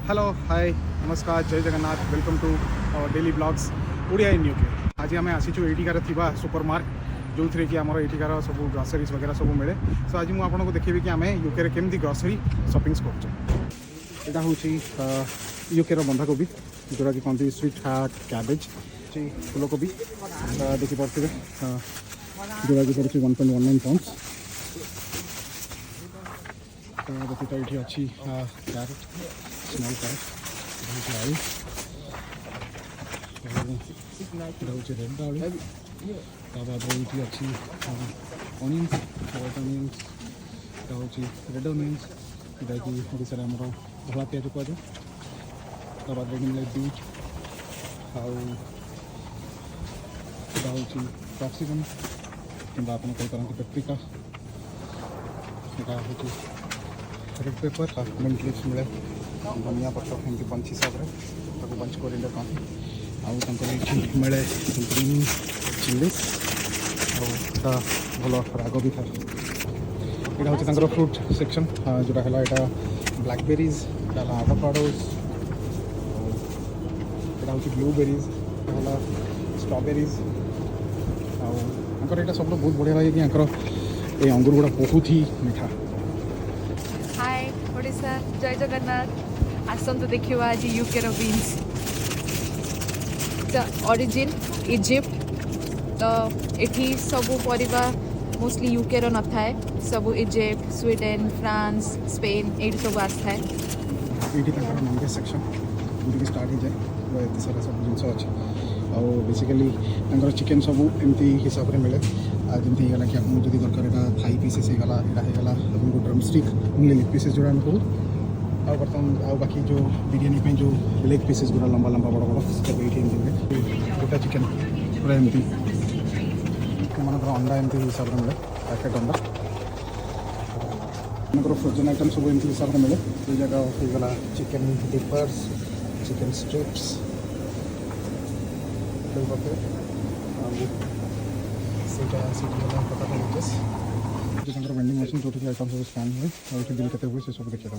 Hello hi नमस्कार जय Jagannath welcome to our daily blogs Odia in UK. आज आम आसीचु एटिकार थिबा सुपर मार्केट जो थी कि आमर एटिकार सब ग्रोसरीज वगैरह सब मिले। सो आज मुझे आपको देखी कि आम यूके केमती ग्रोसरी शॉपिंग्स कर। यहाँ हूँ यूके बंधाकोबी जोटा कि कहते स्वीट हार्ट कैबेज फूलकोबी देखिपे जोटा कि पड़े 1.19 पाउंड। व्यतीत ये अच्छी कैरेट स्मॉल कैरेट आलू हूँ रेड आलू बाद ये अच्छी अनियंस व्हाइट अनियंस हूँ रेड अनियंस जोटा कि ओडिशा आमर धला पिज कहुए बाद मिले बीट आउ हूँ कैप्सिकम कि आप पेप्रिका यहाँ हूँ रेड पेपर मिंट लिप्स मिले धनिया पत्र एमती बंच हिसाब से बंच कोरिएंडर कहते आउ मिले ग्रीन चिली और भल राग भी था। यहाँ हूँ फ्रूट सेक्शन जोटा है यहाँ ब्लैकबेरीज आवाकाडोज यहाँ हूँ ब्लूबेरीज है स्ट्रॉबेरीज आर सब बहुत बढ़िया लगे कि ये अंगूर गुड़ा बहुत ही मीठा। हाय ओडिशा जय जगन्नाथ आसतु देखा आज यूके बीन्स ओरिजिन इजिप्ट तो एठी सब परिबा मोस्टली यूके न थाए सब इजिप्ट स्वीडेन फ्रांस स्पेन ये सब आसता है। ये नॉनवेज सेक्शन जो स्टार्ट हो जाए एत सारा सब जिन अच्छे आउ बेसिकली चिकेन सब एमती हिसाब से मिले जमी होगा कि आपको जब दरकार यहाँ थाई पीसेस होगा यहाँ होगा drum stick only leg pieces जोड़ा आम करूँ आ बर्तमान आ बाकी जो बिरियानी जो लेग पीसेस गुड़ा लंबा लंबा बड़ बड़ सब ये गोटा चिकेन पूरा एमती मन अंडा एमती हिसाब से मिले पैकेट अंडा फ्रोजन आइटम सब एमती हिसाब से मिले ये जगह होगा chicken dippers chicken strips vending machine जो आइटम सब स्कान हुए और बिल के सब देखिए।